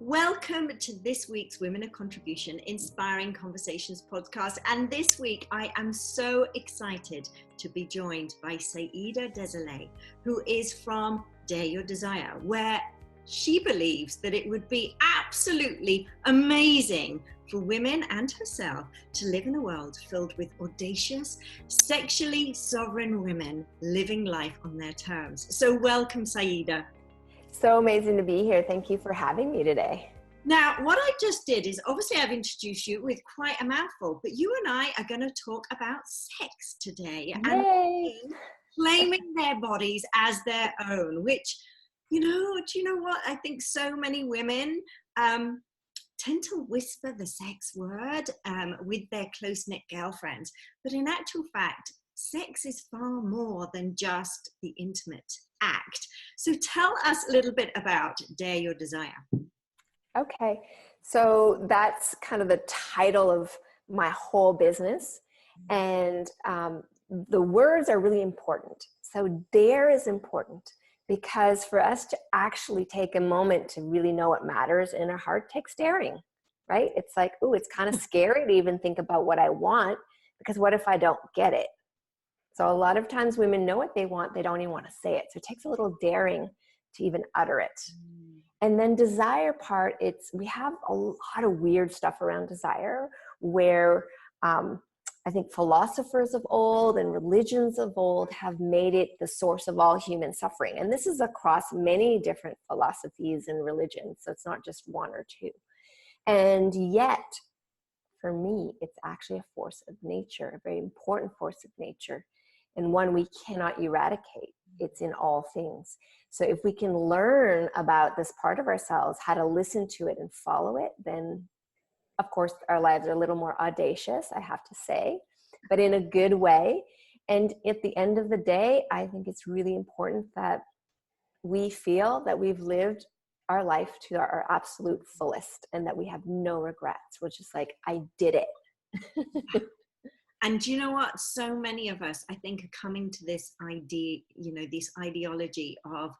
Welcome to this week's Women of Contribution Inspiring Conversations podcast. And this week, I am so excited to be joined by Saida Desilets, who is from Dare Your Desire, where she believes that it would be absolutely amazing for women and herself to live in a world filled with audacious, sexually sovereign women living life on their terms. So welcome, Saida. So amazing to be here. Thank you for having me today. Now, what I just did is obviously I've introduced you with quite a mouthful, but you and I are going to talk about sex today. Yay. And claiming their bodies as their own, which, do you know what? I think so many women tend to whisper the sex word with their close-knit girlfriends. But in actual fact, sex is far more than just the intimate act. So tell us a little bit about Dare Your Desire. Okay, so that's kind of the title of my whole business. And the words are really important. So dare is important because for us to actually take a moment to really know what matters in our heart takes daring, right? It's like, ooh, it's kind of scary to even think about what I want because what if I don't get it? So a lot of times women know what they want, they don't even want to say it. So it takes a little daring to even utter it. And then desire part, we have a lot of weird stuff around desire where I think philosophers of old and religions of old have made it the source of all human suffering. And this is across many different philosophies and religions. So it's not just one or two. And yet, for me, it's actually a force of nature, a very important force of nature, and one we cannot eradicate. It's in all things. So if we can learn about this part of ourselves, how to listen to it and follow it, then of course our lives are a little more audacious, I have to say, but in a good way. And at the end of the day, I think it's really important that we feel that we've lived our life to our absolute fullest and that we have no regrets. We're just like, I did it. And you know what? So many of us, I think, are coming to this idea, this ideology of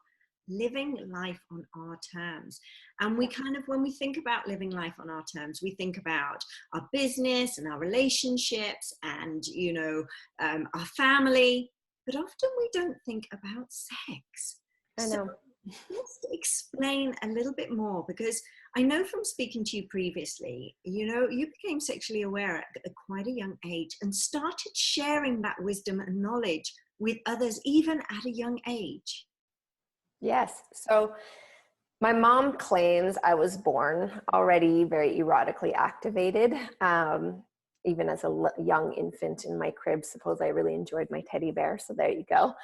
living life on our terms. And we kind of, when we think about living life on our terms, we think about our business and our relationships and, our family. But often we don't think about sex. I know. So let's explain a little bit more, because I know from speaking to you previously, you became sexually aware at quite a young age and started sharing that wisdom and knowledge with others, even at a young age. Yes. So my mom claims I was born already very erotically activated. Even as a young infant in my crib, suppose I really enjoyed my teddy bear. So there you go.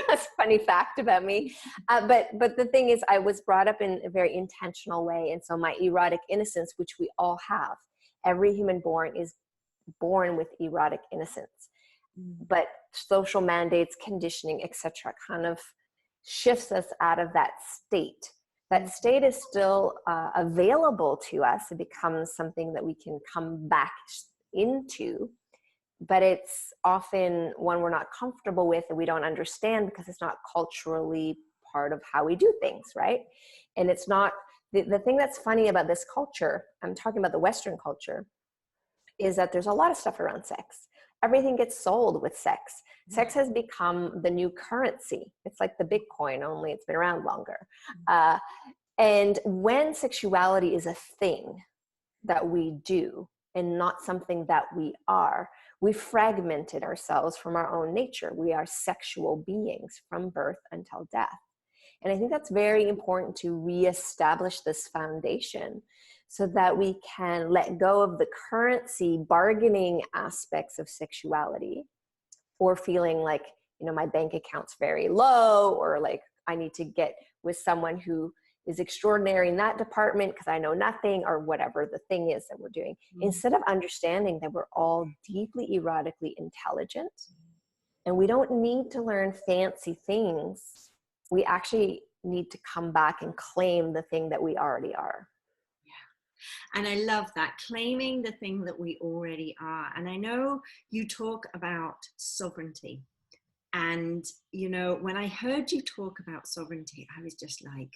That's a funny fact about me. But the thing is, I was brought up in a very intentional way. And so my erotic innocence, which we all have, every human born is born with erotic innocence. But social mandates, conditioning, etc., kind of shifts us out of that state. That state is still available to us. It becomes something that we can come back into, but it's often one we're not comfortable with and we don't understand because it's not culturally part of how we do things, right? And it's not, the thing that's funny about this culture, I'm talking about the Western culture, is that there's a lot of stuff around sex. Everything gets sold with sex. Sex has become the new currency. It's like the Bitcoin, only it's been around longer. And when sexuality is a thing that we do and not something that we are, we fragmented ourselves from our own nature. We are sexual beings from birth until death. And I think that's very important to reestablish this foundation so that we can let go of the currency bargaining aspects of sexuality, or feeling like, my bank account's very low, or like I need to get with someone who is extraordinary in that department because I know nothing, or whatever the thing is that we're doing. Instead of understanding that we're all deeply erotically intelligent and we don't need to learn fancy things, we actually need to come back and claim the thing that we already are. And I love that, claiming the thing that we already are. And I know you talk about sovereignty. And, when I heard you talk about sovereignty, I was just like,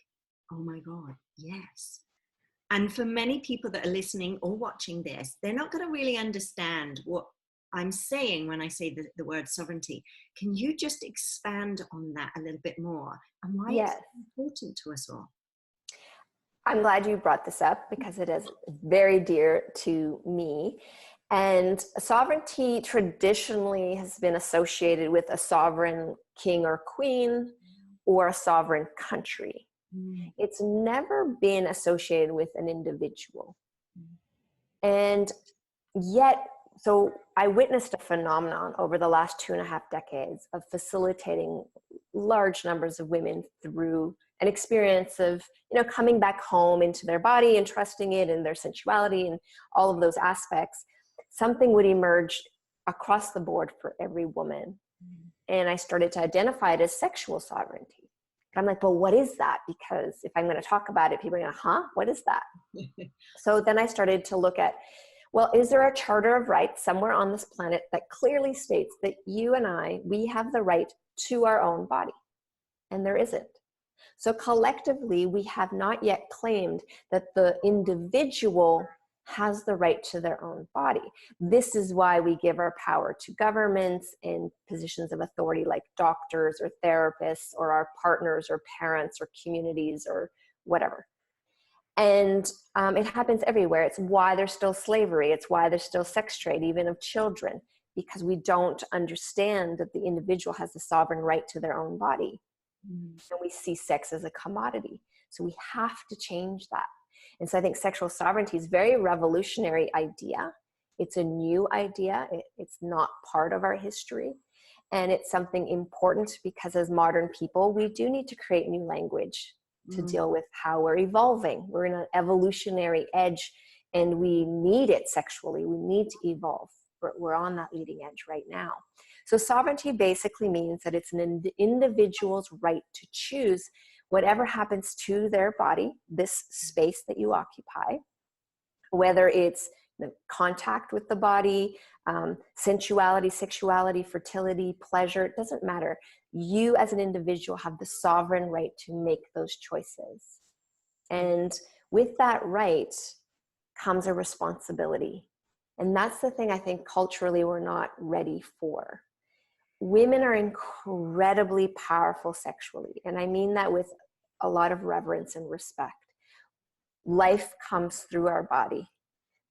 oh my God, yes. And for many people that are listening or watching this, they're not going to really understand what I'm saying when I say the word sovereignty. Can you just expand on that a little bit more and why Yes. it's important to us all? I'm glad you brought this up because it is very dear to me. And sovereignty traditionally has been associated with a sovereign king or queen or a sovereign country. It's never been associated with an individual. And yet, so I witnessed a phenomenon over the last 2.5 decades of facilitating large numbers of women through an experience of, coming back home into their body and trusting it and their sensuality and all of those aspects. Something would emerge across the board for every woman. And I started to identify it as sexual sovereignty. But I'm like, well, what is that? Because if I'm going to talk about it, people are going to, what is that? So then I started to look at, well, is there a charter of rights somewhere on this planet that clearly states that you and I, we have the right to our own body? And there isn't. So collectively, we have not yet claimed that the individual has the right to their own body. This is why we give our power to governments in positions of authority like doctors or therapists or our partners or parents or communities or whatever. And it happens everywhere. It's why there's still slavery. It's why there's still sex trade, even of children, because we don't understand that the individual has the sovereign right to their own body. And we see sex as a commodity. So we have to change that. And so I think sexual sovereignty is a very revolutionary idea. It's a new idea. It's not part of our history. And it's something important because as modern people, we do need to create new language to deal with how we're evolving. We're in an evolutionary edge and we need it sexually. We need to evolve. We're on that leading edge right now. So sovereignty basically means that it's an individual's right to choose whatever happens to their body, this space that you occupy, whether it's the contact with the body, sensuality, sexuality, fertility, pleasure, it doesn't matter. You as an individual have the sovereign right to make those choices. And with that right comes a responsibility. And that's the thing I think culturally we're not ready for. Women are incredibly powerful sexually. And I mean that with a lot of reverence and respect. Life comes through our body.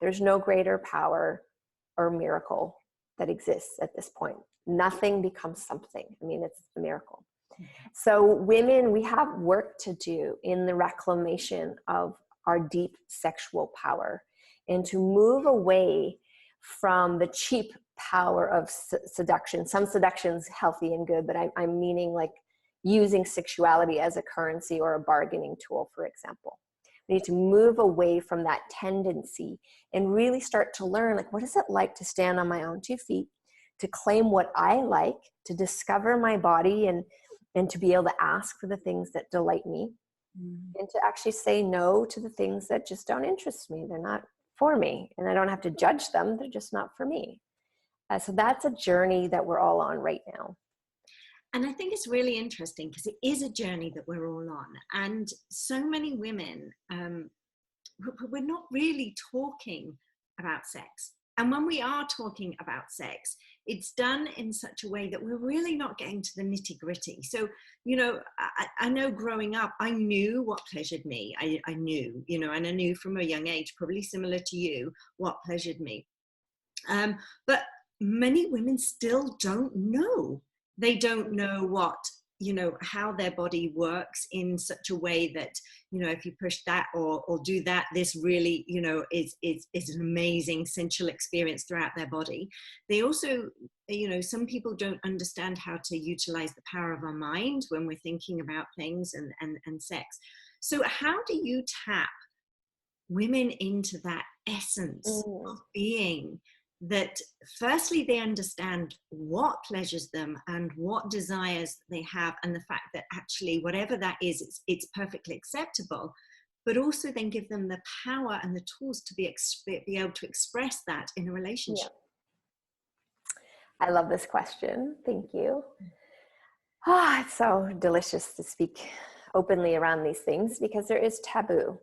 There's no greater power or miracle that exists at this point. Nothing becomes something. I mean, it's a miracle. So women, we have work to do in the reclamation of our deep sexual power and to move away from the cheap power of seduction. Some seduction's healthy and good, but I'm meaning like using sexuality as a currency or a bargaining tool, for example. We need to move away from that tendency and really start to learn, like, what is it like to stand on my own 2 feet, to claim what I like, to discover my body and to be able to ask for the things that delight me, and to actually say no to the things that just don't interest me. They're not for me, and I don't have to judge them. They're just not for me. So that's a journey that we're all on right now. And I think it's really interesting because it is a journey that we're all on. And so many women, we're not really talking about sex. And when we are talking about sex, it's done in such a way that we're really not getting to the nitty gritty. So, I know growing up, I knew what pleasured me. I knew, and I knew from a young age, probably similar to you, what pleasured me. But many women still don't know. They don't know how their body works in such a way that, if you push that or do that, this really, is an amazing sensual experience throughout their body. They also, some people don't understand how to utilize the power of our mind when we're thinking about things and sex. So how do you tap women into that essence of being, that firstly they understand what pleasures them and what desires they have, and the fact that actually whatever that is, it's perfectly acceptable, but also then give them the power and the tools to be able to express that in a relationship? I love this question. Thank you. It's so delicious to speak openly around these things because there is taboo.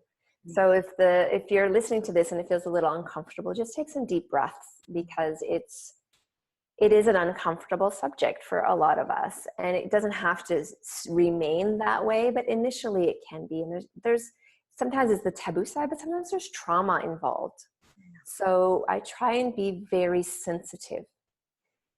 So if you're listening to this and it feels a little uncomfortable, just take some deep breaths, because it is an uncomfortable subject for a lot of us, and it doesn't have to remain that way, but initially it can be. And there's sometimes it's the taboo side, but sometimes there's trauma involved. So I try and be very sensitive.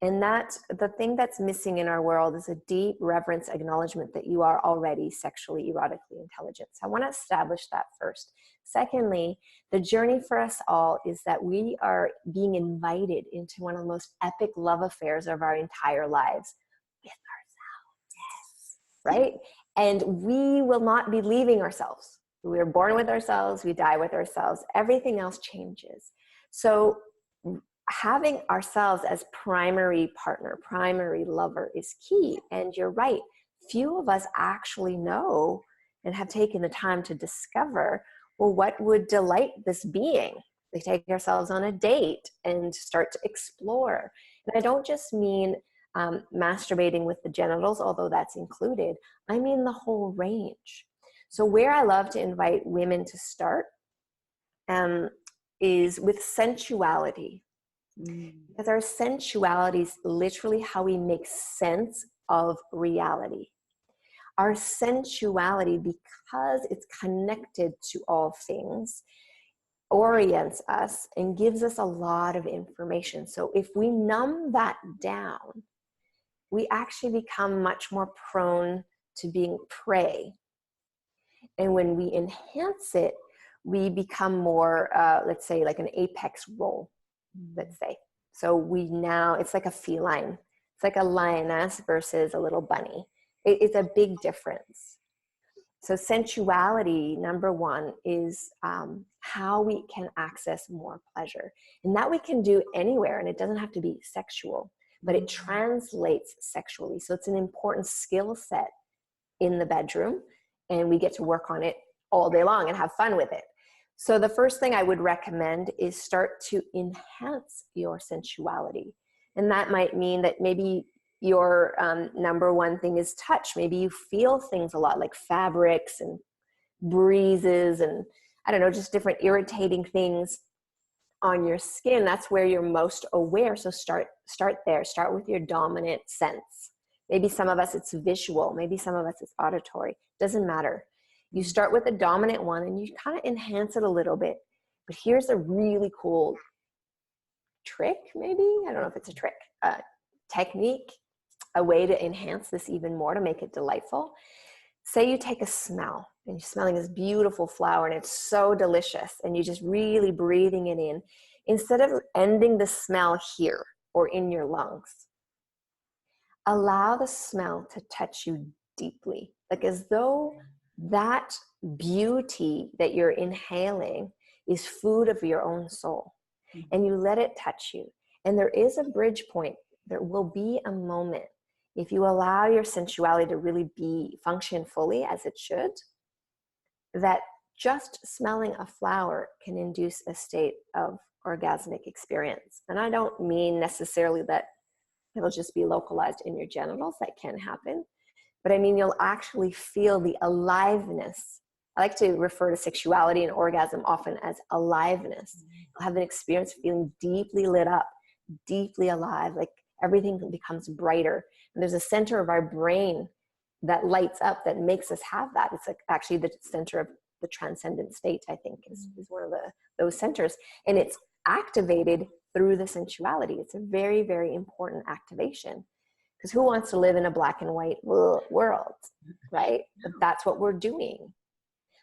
And that the thing that's missing in our world is a deep reverence acknowledgement that you are already sexually erotically intelligent. So I want to establish that first. Secondly, the journey for us all is that we are being invited into one of the most epic love affairs of our entire lives with ourselves. Yes. Right? And we will not be leaving ourselves. We are born with ourselves, we die with ourselves. Everything else changes. So having ourselves as primary partner, primary lover is key. And you're right, few of us actually know and have taken the time to discover, well, what would delight this being? We take ourselves on a date and start to explore. And I don't just mean masturbating with the genitals, although that's included. I mean the whole range. So where I love to invite women to start is with sensuality. Because our sensuality is literally how we make sense of reality. Our sensuality, because it's connected to all things, orients us and gives us a lot of information. So if we numb that down, we actually become much more prone to being prey. And when we enhance it, we become more, let's say, like an apex role. Let's say. So it's like a feline. It's like a lioness versus a little bunny. It's a big difference. So sensuality, number one, is how we can access more pleasure. And that we can do anywhere, and it doesn't have to be sexual, but it translates sexually. So it's an important skill set in the bedroom, and we get to work on it all day long and have fun with it. So the first thing I would recommend is start to enhance your sensuality. And that might mean that maybe your number one thing is touch. Maybe you feel things a lot, like fabrics and breezes and, I don't know, just different irritating things on your skin. That's where you're most aware. So start there. Start with your dominant sense. Maybe some of us it's visual. Maybe some of us it's auditory. Doesn't matter. You start with the dominant one and you kind of enhance it a little bit. But here's a really cool trick, maybe. I don't know if it's a trick, technique, a way to enhance this even more to make it delightful. Say you take a smell and you're smelling this beautiful flower and it's so delicious and you're just really breathing it in. Instead of ending the smell here or in your lungs, allow the smell to touch you deeply, like as though that beauty that you're inhaling is food of your own soul, and you let it touch you. And there is a bridge point. There will be a moment, if you allow your sensuality to really function fully as it should, that just smelling a flower can induce a state of orgasmic experience. And I don't mean necessarily that it'll just be localized in your genitals. That can happen. But I mean, you'll actually feel the aliveness. I like to refer to sexuality and orgasm often as aliveness. You'll have an experience of feeling deeply lit up, deeply alive, like everything becomes brighter. And there's a center of our brain that lights up that makes us have that. It's like actually the center of the transcendent state, I think, is one of those centers. And it's activated through the sensuality. It's a very, very important activation. Because who wants to live in a black and white world, right? But that's what we're doing.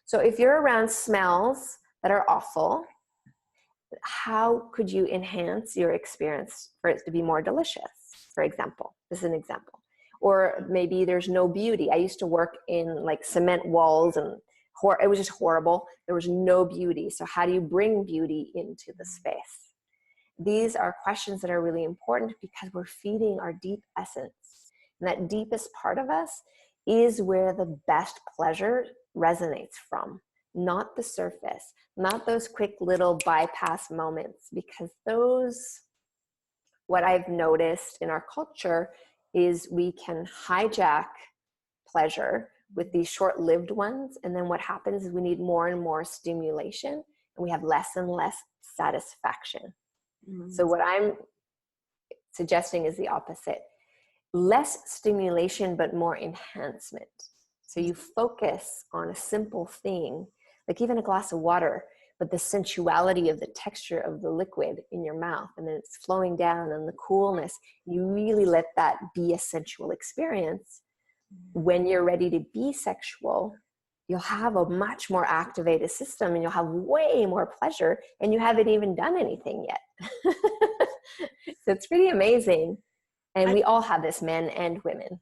So if you're around smells that are awful, how could you enhance your experience for it to be more delicious, for example? This is an example. Or maybe there's no beauty. I used to work in like cement walls and it was just horrible. There was no beauty. So how do you bring beauty into the space? These are questions that are really important because we're feeding our deep essence. And that deepest part of us is where the best pleasure resonates from, not the surface, not those quick little bypass moments, because those, what I've noticed in our culture is we can hijack pleasure with these short-lived ones. And then what happens is we need more and more stimulation, and we have less and less satisfaction. So what I'm suggesting is the opposite. Less stimulation, but more enhancement. So you focus on a simple thing, like even a glass of water, but the sensuality of the texture of the liquid in your mouth, and then it's flowing down, and the coolness. You really let that be a sensual experience. When you're ready to be sexual, you'll have a much more activated system, and you'll have way more pleasure, and you haven't even done anything yet. So it's pretty amazing. And we all have this, men and women.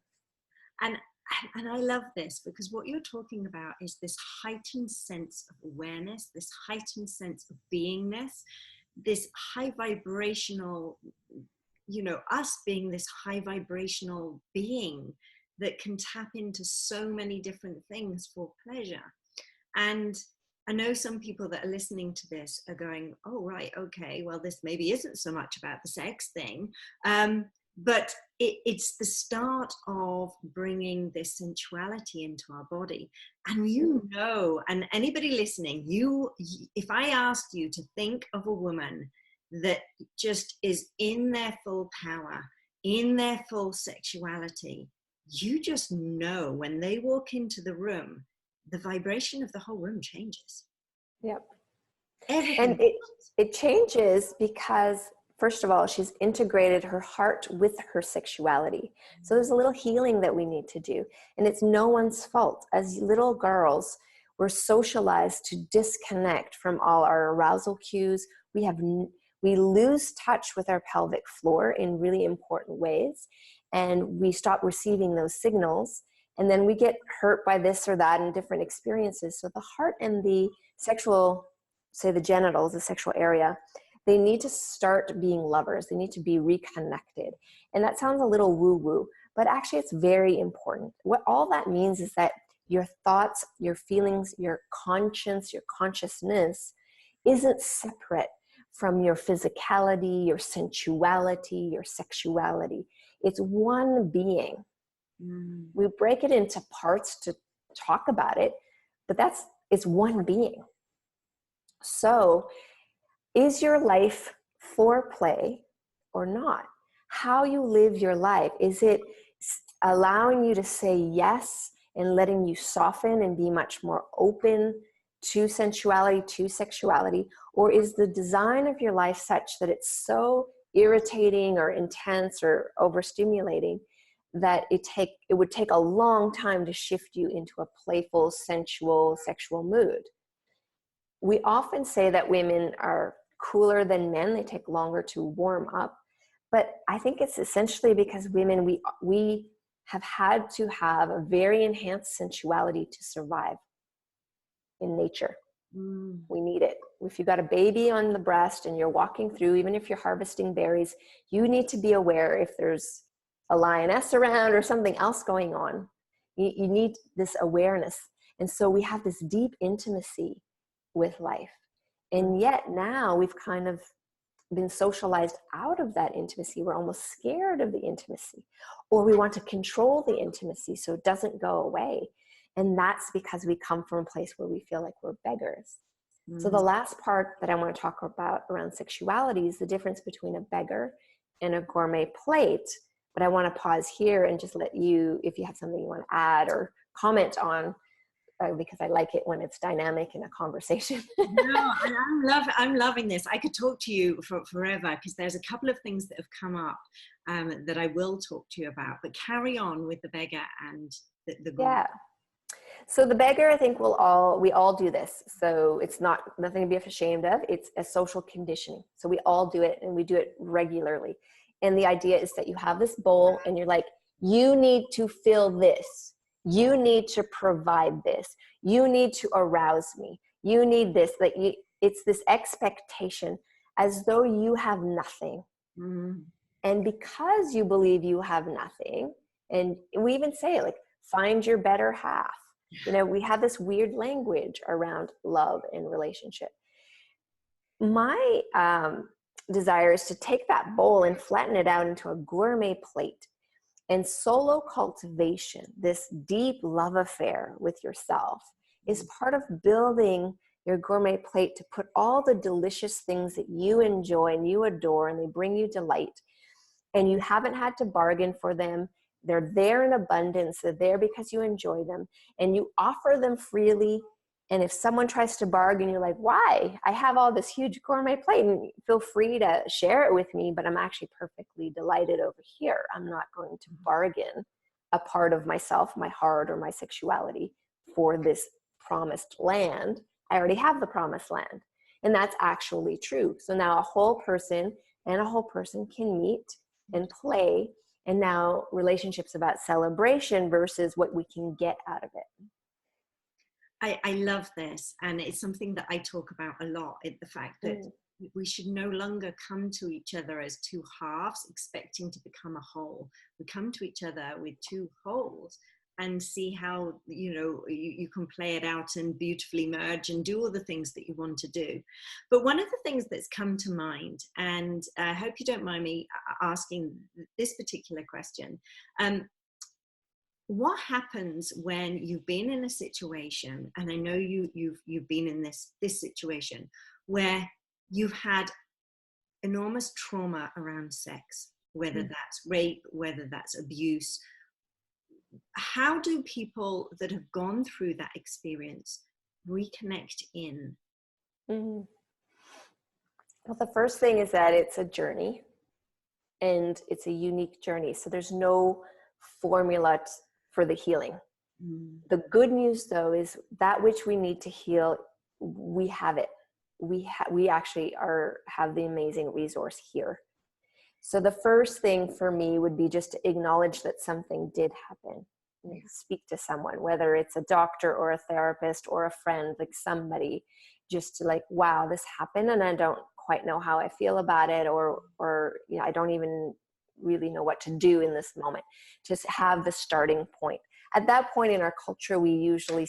And I love this, because what you're talking about is this heightened sense of awareness, this heightened sense of beingness, this high vibrational, us being this high vibrational being that can tap into so many different things for pleasure. And I know some people that are listening to this are going, oh, right, okay, well, this maybe isn't so much about the sex thing. But it's the start of bringing this sensuality into our body. And and anybody listening, if I asked you to think of a woman that just is in their full power, in their full sexuality, you just know when they walk into the room, the vibration of the whole room changes. Yep. Everything. And it changes because, first of all, she's integrated her heart with her sexuality. So there's a little healing that we need to do. And it's no one's fault. As little girls, we're socialized to disconnect from all our arousal cues. We lose touch with our pelvic floor in really important ways. And we stop receiving those signals. And then we get hurt by this or that in different experiences. So the heart and the sexual, say the genitals, the sexual area, they need to start being lovers. They need to be reconnected. And that sounds a little woo-woo, but actually it's very important. What all that means is that your thoughts, your feelings, your conscience, your consciousness isn't separate from your physicality, your sensuality, your sexuality. It's one being. We break it into parts to talk about it, but it's one being. So is your life foreplay or not? How you live your life, is it allowing you to say yes and letting you soften and be much more open to sensuality, to sexuality? Or is the design of your life such that it's so irritating or intense or overstimulating that it would take a long time to shift you into a playful, sensual, sexual mood? We often say that women are cooler than men. They take longer to warm up. But I think it's essentially because women, we have had to have a very enhanced sensuality to survive in nature. We need it. If you've got a baby on the breast and you're walking through, even if you're harvesting berries, you need to be aware if there's a lioness around or something else going on. You need this awareness. And so we have this deep intimacy with life. And yet now we've kind of been socialized out of that intimacy. We're almost scared of the intimacy, or we want to control the intimacy so it doesn't go away. And that's because we come from a place where we feel like we're beggars. So the last part that I want to talk about around sexuality is the difference between a beggar and a gourmet plate. But I want to pause here and just let you, if you have something you want to add or comment on, because I like it when it's dynamic in a conversation. No, I'm loving this. I could talk to you for forever, because there's a couple of things that have come up that I will talk to you about. But carry on with the beggar and the Yeah. So the beggar, I think we all do this. So it's nothing to be ashamed of. It's a social conditioning. So we all do it, and we do it regularly. And the idea is that you have this bowl and you're like, you need to fill this. You need to provide this. You need to arouse me. You need this. It's this expectation as though you have nothing. And because you believe you have nothing, and we even say it, like, find your better half. We have this weird language around love and relationship. My desire is to take that bowl and flatten it out into a gourmet plate. And solo cultivation, this deep love affair with yourself, is part of building your gourmet plate to put all the delicious things that you enjoy and you adore and they bring you delight. And you haven't had to bargain for them. They're there in abundance. They're there because you enjoy them and you offer them freely. And if someone tries to bargain, you're like, why? I have all this huge gourmet plate and feel free to share it with me, but I'm actually perfectly delighted over here. I'm not going to bargain a part of myself, my heart, or my sexuality for this promised land. I already have the promised land. And that's actually true. So now a whole person and a whole person can meet and play. And now relationships about celebration versus what we can get out of it. I love this, and it's something that I talk about a lot, the fact that we should no longer come to each other as two halves expecting to become a whole. We come to each other with two wholes and see how you can play it out and beautifully merge and do all the things that you want to do. But one of the things that's come to mind, and I hope you don't mind me asking this particular question, what happens when you've been in a situation, and I know you've been in this situation where you've had enormous trauma around sex, whether that's rape, whether that's abuse. How do people that have gone through that experience reconnect in? Well, the first thing is that it's a journey and it's a unique journey. So there's no formula for the healing. The good news though is that which we need to heal, we have it. We actually have the amazing resource here. So the first thing for me would be just to acknowledge that something did happen. Speak to someone, whether it's a doctor or a therapist or a friend, like somebody, just to like, wow, this happened and I don't quite know how I feel about it, or I don't even really know what to do in this moment. Just have the starting point. At that point in our culture, we usually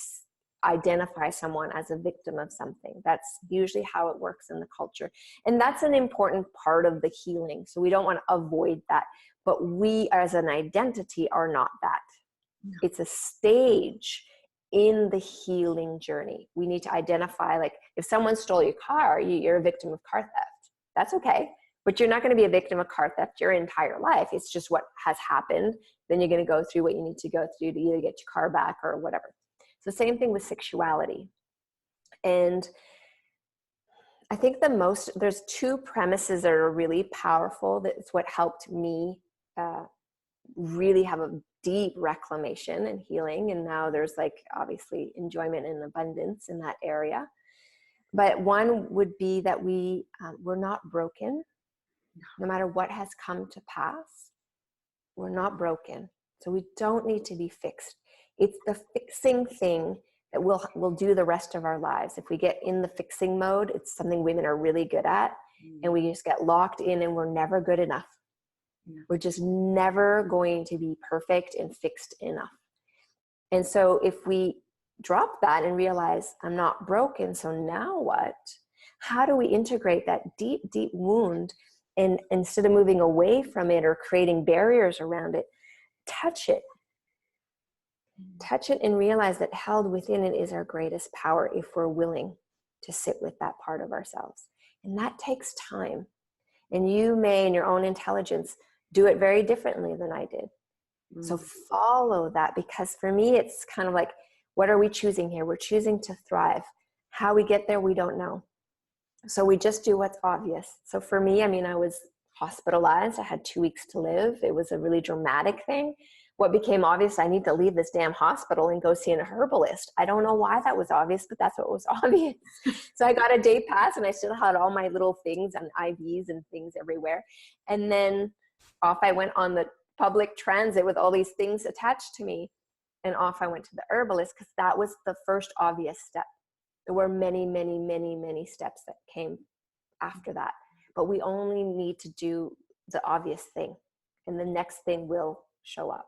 identify someone as a victim of something. That's usually how it works in the culture. And that's an important part of the healing. So we don't want to avoid that. But we as an identity are not that. No. It's a stage in the healing journey. We need to identify, like, if someone stole your car, you're a victim of car theft. That's okay. But you're not going to be a victim of car theft your entire life. It's just what has happened. Then you're going to go through what you need to go through to either get your car back or whatever. So same thing with sexuality. And I think there's two premises that are really powerful. That's what helped me really have a deep reclamation and healing. And now there's like obviously enjoyment and abundance in that area. But one would be that we're not broken. No matter what has come to pass, we're not broken. So we don't need to be fixed. It's the fixing thing that will do the rest of our lives. If we get in the fixing mode, it's something women are really good at, and we just get locked in and we're never good enough. We're just never going to be perfect and fixed enough. And so if we drop that and realize I'm not broken, so now what? How do we integrate that deep, deep wound? And instead of moving away from it or creating barriers around it, touch it. Touch it and realize that held within it is our greatest power if we're willing to sit with that part of ourselves. And that takes time. And you may, in your own intelligence, do it very differently than I did. So follow that, because for me, it's kind of like, what are we choosing here? We're choosing to thrive. How we get there, we don't know. So we just do what's obvious. So for me, I was hospitalized. I had 2 weeks to live. It was a really dramatic thing. What became obvious, I need to leave this damn hospital and go see a herbalist. I don't know why that was obvious, but that's what was obvious. So I got a day pass and I still had all my little things and IVs and things everywhere. And then off I went on the public transit with all these things attached to me. And off I went to the herbalist, because that was the first obvious step. There were many, many, many, many steps that came after that. But we only need to do the obvious thing, and the next thing will show up.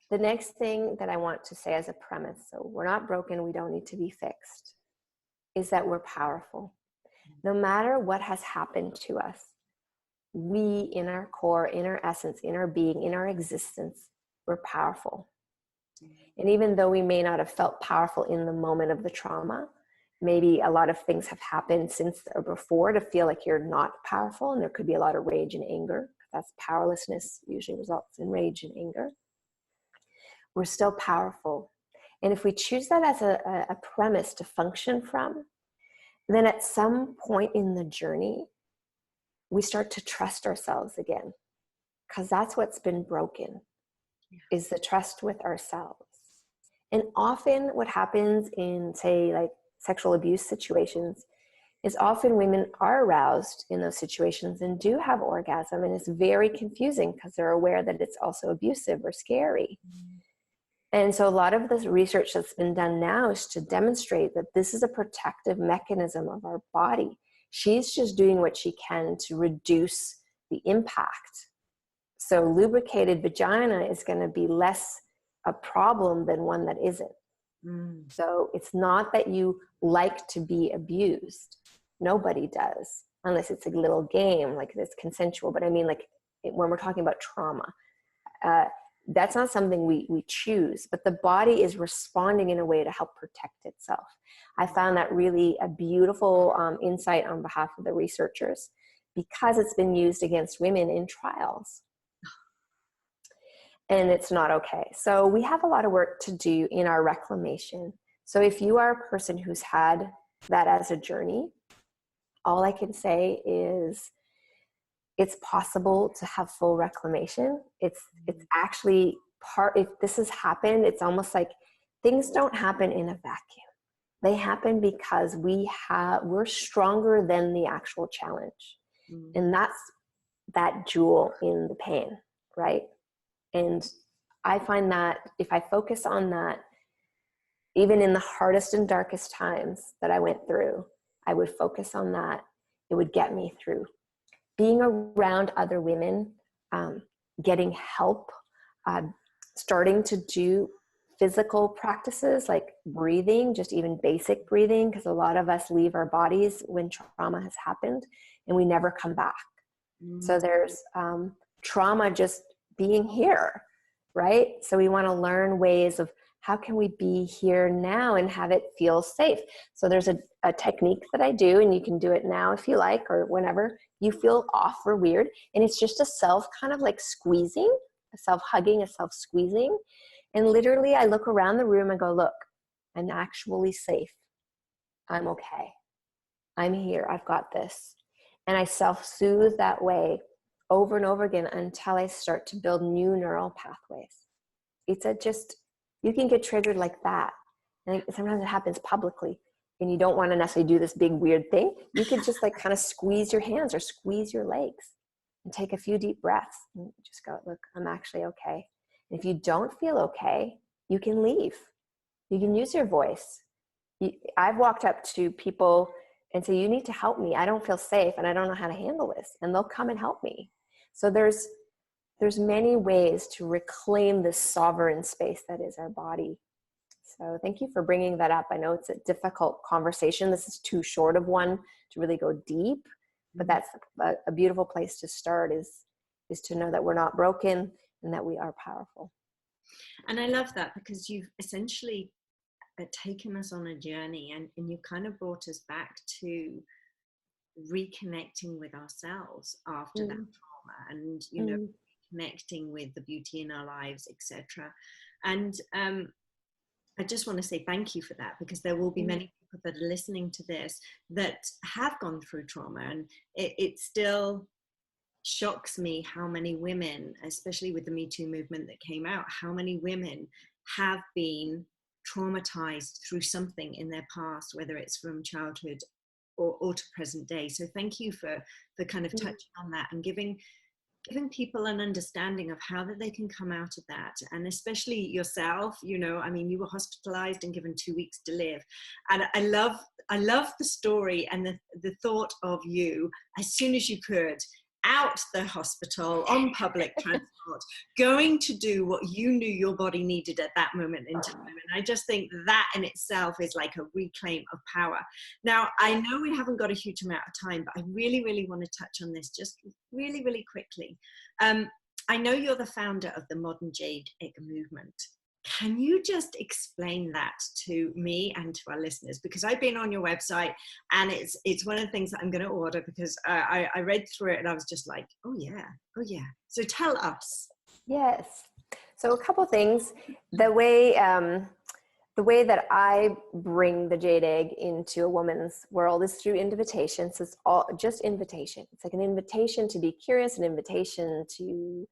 The next thing that I want to say as a premise, so we're not broken, we don't need to be fixed, is that we're powerful. No matter what has happened to us, we, in our core, in our essence, in our being, in our existence, we're powerful. And even though we may not have felt powerful in the moment of the trauma, maybe a lot of things have happened since or before to feel like you're not powerful. And there could be a lot of rage and anger. That's powerlessness usually results in rage and anger. We're still powerful. And if we choose that as a premise to function from, then at some point in the journey, we start to trust ourselves again. Because that's what's been broken, is the trust with ourselves. And often what happens in, say, like sexual abuse situations is often women are aroused in those situations and do have orgasm. And it's very confusing because they're aware that it's also abusive or scary. And so a lot of the research that's been done now is to demonstrate that this is a protective mechanism of our body. She's just doing what she can to reduce the impact. So lubricated vagina is going to be less a problem than one that isn't. So it's not that you like to be abused. Nobody does, unless it's a little game, like it's consensual. But I mean, like when we're talking about trauma, that's not something we choose, but the body is responding in a way to help protect itself. I found that really a beautiful insight on behalf of the researchers, because it's been used against women in trials. And it's not okay. So we have a lot of work to do in our reclamation. So if you are a person who's had that as a journey, all I can say is it's possible to have full reclamation. It's actually if this has happened, it's almost like things don't happen in a vacuum. They happen because we're stronger than the actual challenge. And that's that jewel in the pain, right? And I find that if I focus on that, even in the hardest and darkest times that I went through, I would focus on that. It would get me through. Being around other women, getting help, starting to do physical practices like breathing, just even basic breathing, because a lot of us leave our bodies when trauma has happened and we never come back. So there's trauma just being here, right? So we want to learn ways of how can we be here now and have it feel safe. So there's a technique that I do, and you can do it now if you like, or whenever you feel off or weird. And it's just a self kind of like squeezing, a self-hugging, a self-squeezing. And literally I look around the room and go, look, I'm actually safe. I'm okay. I'm here. I've got this. And I self-soothe that way over and over again until I start to build new neural pathways. You can get triggered like that. And sometimes it happens publicly and you don't want to necessarily do this big weird thing. You could just like kind of squeeze your hands or squeeze your legs and take a few deep breaths and just go, look, I'm actually okay. And if you don't feel okay, you can leave. You can use your voice. I've walked up to people and say, you need to help me. I don't feel safe and I don't know how to handle this. And they'll come and help me. So there's many ways to reclaim this sovereign space that is our body. So thank you for bringing that up. I know it's a difficult conversation. This is too short of one to really go deep, but that's a beautiful place to start is to know that we're not broken and that we are powerful. And I love that because you've essentially taken us on a journey and you kind of brought us back to reconnecting with ourselves after that trauma and, you know, connecting with the beauty in our lives, etc. And I just want to say thank you for that, because there will be many people that are listening to this that have gone through trauma, and it still shocks me how many women, especially with the Me Too movement that came out, how many women have been traumatized through something in their past, whether it's from childhood or to present day. So thank you for kind of touching on that and giving people an understanding of how that they can come out of that. And especially yourself, you know, I mean, you were hospitalized and given 2 weeks to live. And I love the story and the thought of you, as soon as you could, out the hospital on public transport, going to do what you knew your body needed at that moment in time. And I just think that in itself is like a reclaim of power. Now, I know we haven't got a huge amount of time, but I really, really want to touch on this just really, really quickly. I know you're the founder of the Modern Jade Egg movement. Can you just explain that to me and to our listeners? Because I've been on your website and it's one of the things that I'm going to order, because I read through it and I was just like, oh yeah. So tell us. Yes. So a couple things. The way that I bring the jade egg into a woman's world is through invitation. So it's all just invitation. It's like an invitation to be curious, an invitation to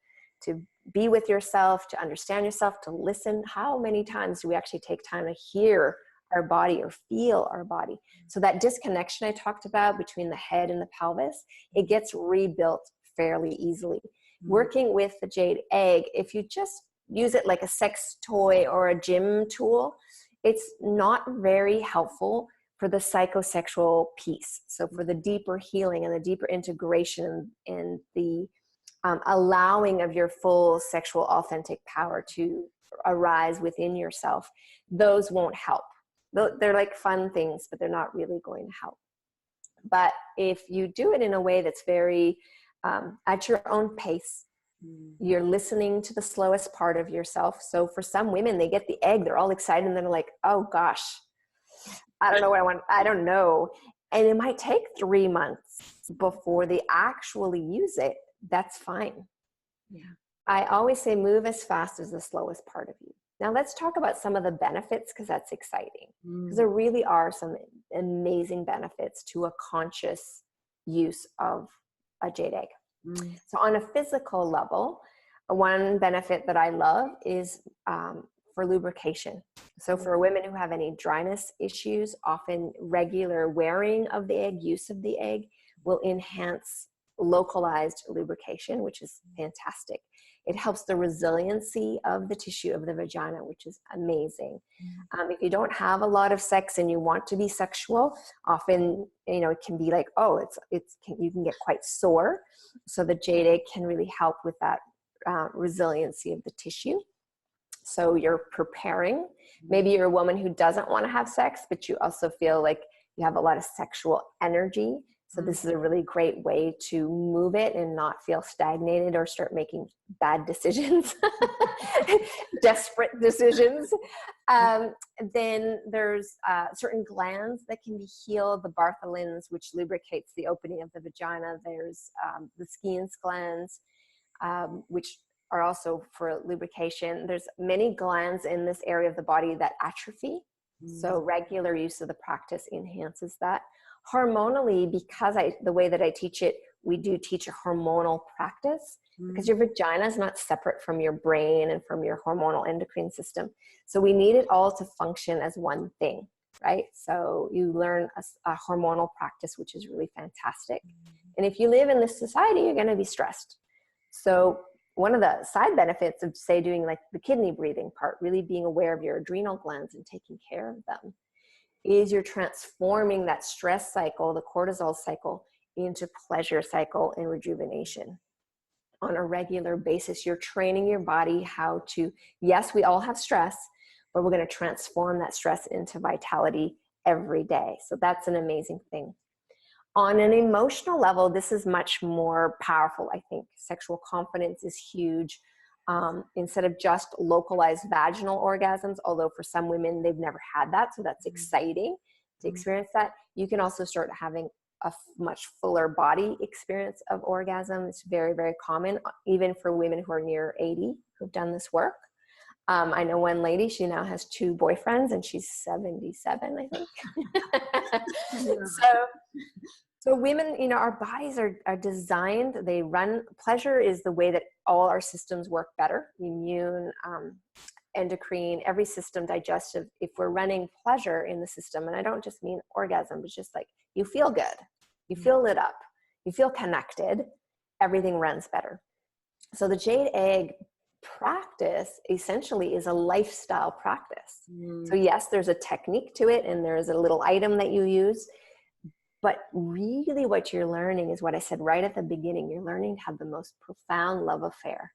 be with yourself, to understand yourself, to listen. How many times do we actually take time to hear our body or feel our body? So that disconnection I talked about between the head and the pelvis, it gets rebuilt fairly easily. Working with the jade egg, if you just use it like a sex toy or a gym tool, it's not very helpful for the psychosexual piece. So for the deeper healing and the deeper integration and the allowing of your full sexual authentic power to arise within yourself, those won't help. They're like fun things, but they're not really going to help. But if you do it in a way that's very at your own pace, you're listening to the slowest part of yourself. So for some women, they get the egg, they're all excited, and they're like, oh gosh, I don't know what I want. I don't know. And it might take 3 months before they actually use it. That's fine. Yeah. I always say move as fast as the slowest part of you. Now let's talk about some of the benefits, because that's exciting. Because there really are some amazing benefits to a conscious use of a jade egg. So on a physical level, one benefit that I love is for lubrication. So for women who have any dryness issues, often regular wearing of the egg, use of the egg, will enhance localized lubrication, which is fantastic. It helps the resiliency of the tissue of the vagina, which is amazing. If you don't have a lot of sex and you want to be sexual, often, it can be like, you can get quite sore. So the jade egg can really help with that resiliency of the tissue. So you're preparing. Maybe you're a woman who doesn't want to have sex, but you also feel like you have a lot of sexual energy. So this is a really great way to move it and not feel stagnated or start making bad decisions, desperate decisions. Then there's certain glands that can be healed, the Bartholins, which lubricates the opening of the vagina. There's the Skene's glands, which are also for lubrication. There's many glands in this area of the body that atrophy. So regular use of the practice enhances that. Hormonally, because the way that I teach it, we do teach a hormonal practice, because your vagina is not separate from your brain and from your hormonal endocrine system. So we need it all to function as one thing, right? So you learn a hormonal practice, which is really fantastic. And if you live in this society, you're going to be stressed. So one of the side benefits of, say, doing like the kidney breathing part, really being aware of your adrenal glands and taking care of them, is you're transforming that stress cycle, the cortisol cycle, into pleasure cycle and rejuvenation. On a regular basis, you're training your body how to, yes, we all have stress, but we're going to transform that stress into vitality every day. So that's an amazing thing. On an emotional level, this is much more powerful, I think. Sexual confidence is huge. Instead of just localized vaginal orgasms, although for some women, they've never had that. So that's exciting to experience that. You can also start having a much fuller body experience of orgasm. It's very, very common, even for women who are near 80 who've done this work. I know one lady, she now has 2 boyfriends and she's 77, I think. So women, our bodies are designed, they run, pleasure is the way that all our systems work better. Immune, endocrine, every system, digestive. If we're running pleasure in the system, and I don't just mean orgasm, but just like you feel good, you feel lit up, you feel connected, everything runs better. So the jade egg practice essentially is a lifestyle practice. So yes, there's a technique to it and there's a little item that you use, But really what you're learning is what I said right at the beginning. You're learning to have the most profound love affair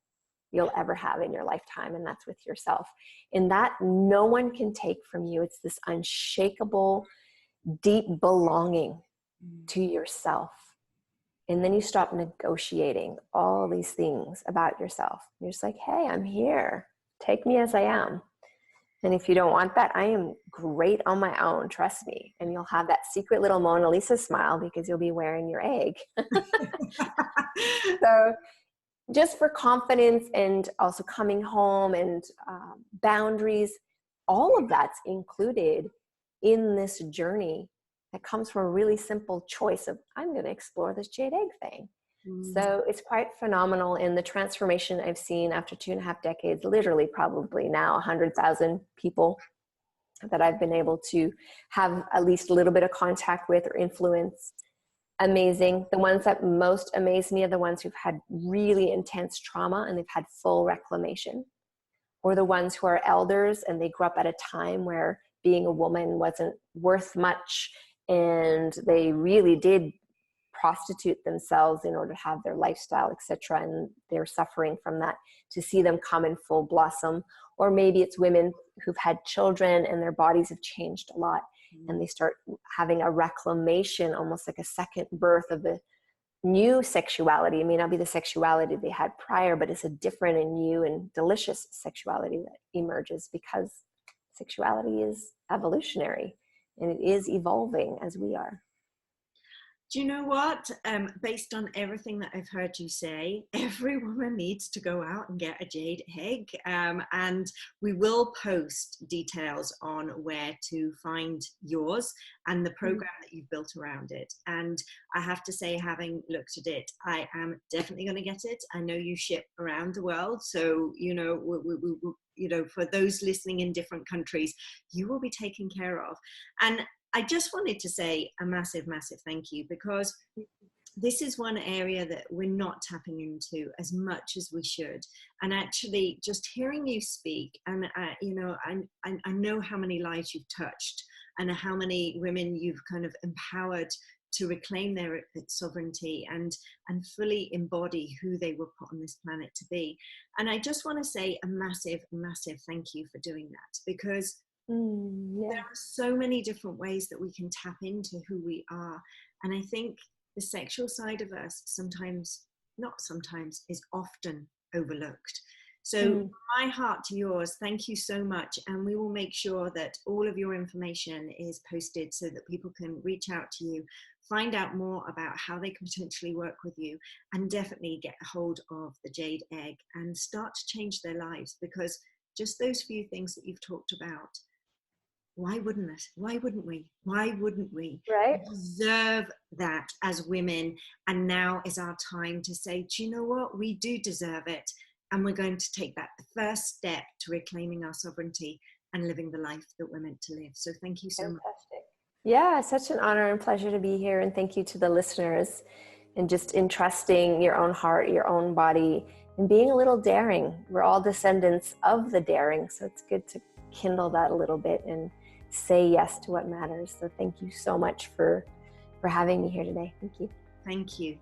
you'll ever have in your lifetime, and that's with yourself. And that no one can take from you. It's this unshakable, deep belonging to yourself. And then you stop negotiating all these things about yourself. You're just like, hey, I'm here. Take me as I am. And if you don't want that, I am great on my own, trust me. And you'll have that secret little Mona Lisa smile because you'll be wearing your egg. So just for confidence and also coming home and boundaries, all of that's included in this journey that comes from a really simple choice of, I'm going to explore this jade egg thing. So it's quite phenomenal in the transformation I've seen after 2.5 decades, literally probably now 100,000 people that I've been able to have at least a little bit of contact with or influence. Amazing. The ones that most amaze me are the ones who've had really intense trauma and they've had full reclamation, or the ones who are elders and they grew up at a time where being a woman wasn't worth much and they really did prostitute themselves in order to have their lifestyle, etc., and they're suffering from that, to see them come in full blossom. Or maybe it's women who've had children and their bodies have changed a lot and they start having a reclamation, almost like a second birth of the new sexuality. It may not be the sexuality they had prior, but it's a different and new and delicious sexuality that emerges because sexuality is evolutionary and it is evolving as we are. Do you know what? Based on everything that I've heard you say, every woman needs to go out and get a jade egg. And we will post details on where to find yours and the program that you've built around it. And I have to say, having looked at it, I am definitely going to get it. I know you ship around the world. So, for those listening in different countries, you will be taken care of. And I just wanted to say a massive, massive thank you, because this is one area that we're not tapping into as much as we should. And actually just hearing you speak, and I know how many lives you've touched and how many women you've kind of empowered to reclaim their sovereignty and fully embody who they were put on this planet to be. And I just want to say a massive, massive thank you for doing that, because there are so many different ways that we can tap into who we are. And I think the sexual side of us is often overlooked. So my heart to yours, thank you so much. And we will make sure that all of your information is posted so that people can reach out to you, find out more about how they can potentially work with you, and definitely get a hold of the jade egg and start to change their lives. Because just those few things that you've talked about, why wouldn't it? Why wouldn't we? Why wouldn't we? Right. We deserve that as women. And now is our time to say, do you know what? We do deserve it. And we're going to take that first step to reclaiming our sovereignty and living the life that we're meant to live. So thank you so much. Yeah, such an honor and pleasure to be here. And thank you to the listeners, and just in trusting your own heart, your own body, and being a little daring. We're all descendants of the daring. So it's good to kindle that a little bit and say yes to what matters. So thank you so much for having me here today. Thank you. Thank you.